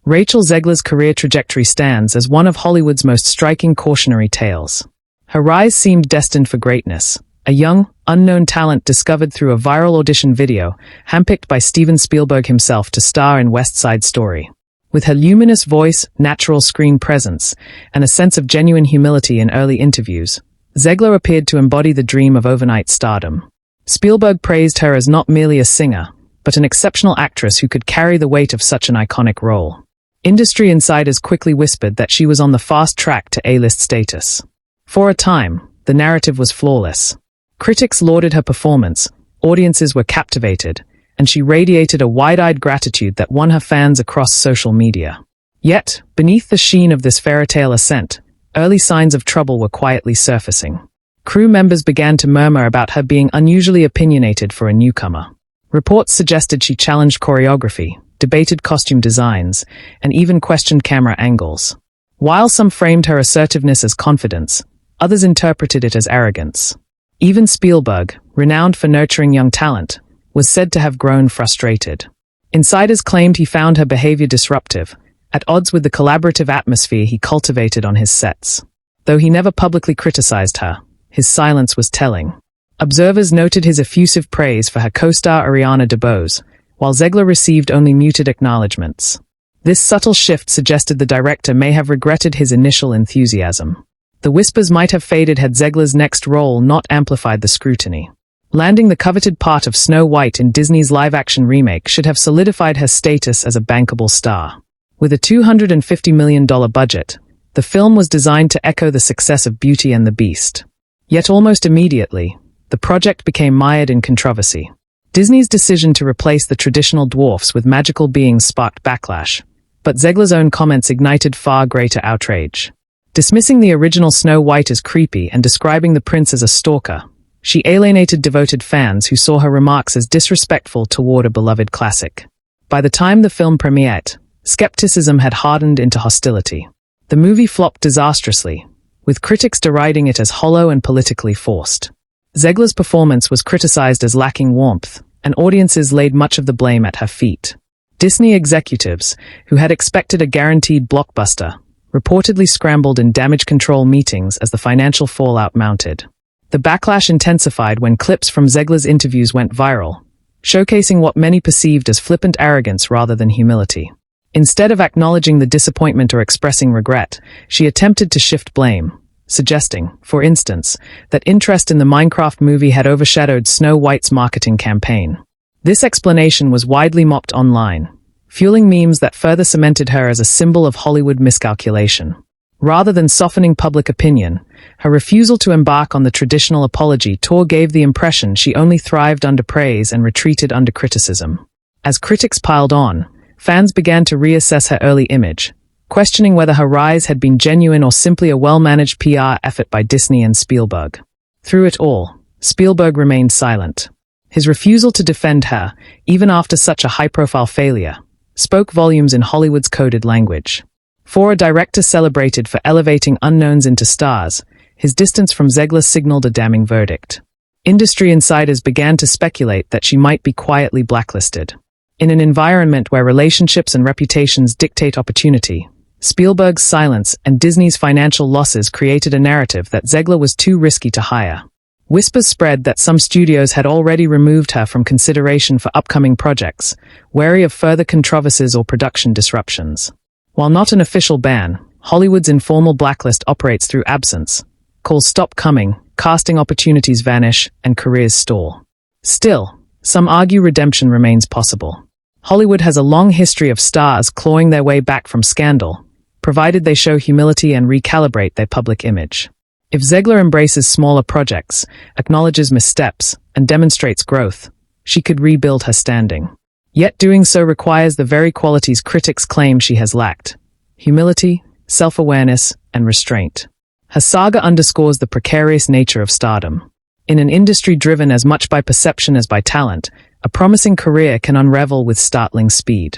Rachel Zegler's career trajectory stands as one of Hollywood's most striking cautionary tales. Her rise seemed destined for greatness, a young, unknown talent discovered through a viral audition video, handpicked by Steven Spielberg himself to star in West Side Story. With her luminous voice, natural screen presence, and a sense of genuine humility in early interviews, Zegler appeared to embody the dream of overnight stardom. Spielberg praised her as not merely a singer, but an exceptional actress who could carry the weight of such an iconic role. Industry insiders quickly whispered that she was on the fast track to A-list status. For a time, the narrative was flawless. Critics lauded her performance, audiences were captivated, and she radiated a wide-eyed gratitude that won her fans across social media. Yet, beneath the sheen of this fairy-tale ascent, early signs of trouble were quietly surfacing. Crew members began to murmur about her being unusually opinionated for a newcomer. Reports suggested she challenged choreography, debated costume designs, and even questioned camera angles. While some framed her assertiveness as confidence, others interpreted it as arrogance. Even Spielberg, renowned for nurturing young talent, was said to have grown frustrated. Insiders claimed he found her behavior disruptive, at odds with the collaborative atmosphere he cultivated on his sets. Though he never publicly criticized her, his silence was telling. Observers noted his effusive praise for her co-star Ariana DeBose, while Zegler received only muted acknowledgments. This subtle shift suggested the director may have regretted his initial enthusiasm. The whispers might have faded had Zegler's next role not amplified the scrutiny. Landing the coveted part of Snow White in Disney's live-action remake should have solidified her status as a bankable star. With a $250 million budget, the film was designed to echo the success of Beauty and the Beast. Yet almost immediately, the project became mired in controversy. Disney's decision to replace the traditional dwarfs with magical beings sparked backlash, but Zegler's own comments ignited far greater outrage. Dismissing the original Snow White as creepy and describing the prince as a stalker, she alienated devoted fans who saw her remarks as disrespectful toward a beloved classic. By the time the film premiered, skepticism had hardened into hostility. The movie flopped disastrously, with critics deriding it as hollow and politically forced. Zegler's performance was criticized as lacking warmth, and audiences laid much of the blame at her feet. Disney executives, who had expected a guaranteed blockbuster, reportedly scrambled in damage control meetings as the financial fallout mounted. The backlash intensified when clips from Zegler's interviews went viral, showcasing what many perceived as flippant arrogance rather than humility. Instead of acknowledging the disappointment or expressing regret, she attempted to shift blame, suggesting, for instance, that interest in the Minecraft movie had overshadowed Snow White's marketing campaign. This explanation was widely mocked online, fueling memes that further cemented her as a symbol of Hollywood miscalculation. Rather than softening public opinion, her refusal to embark on the traditional apology tour gave the impression she only thrived under praise and retreated under criticism. As critics piled on, fans began to reassess her early image, questioning whether her rise had been genuine or simply a well-managed PR effort by Disney and Spielberg. Through it all, Spielberg remained silent. His refusal to defend her, even after such a high-profile failure, spoke volumes in Hollywood's coded language. For a director celebrated for elevating unknowns into stars, his distance from Zegler signaled a damning verdict. Industry insiders began to speculate that she might be quietly blacklisted. In an environment where relationships and reputations dictate opportunity, Spielberg's silence and Disney's financial losses created a narrative that Zegler was too risky to hire. Whispers spread that some studios had already removed her from consideration for upcoming projects, wary of further controversies or production disruptions. While not an official ban, Hollywood's informal blacklist operates through absence. Calls stop coming, casting opportunities vanish, and careers stall. Still, some argue redemption remains possible. Hollywood has a long history of stars clawing their way back from scandal, provided they show humility and recalibrate their public image. If Zegler embraces smaller projects, acknowledges missteps, and demonstrates growth, she could rebuild her standing. Yet doing so requires the very qualities critics claim she has lacked: humility, self-awareness, and restraint. Her saga underscores the precarious nature of stardom. In an industry driven as much by perception as by talent, a promising career can unravel with startling speed.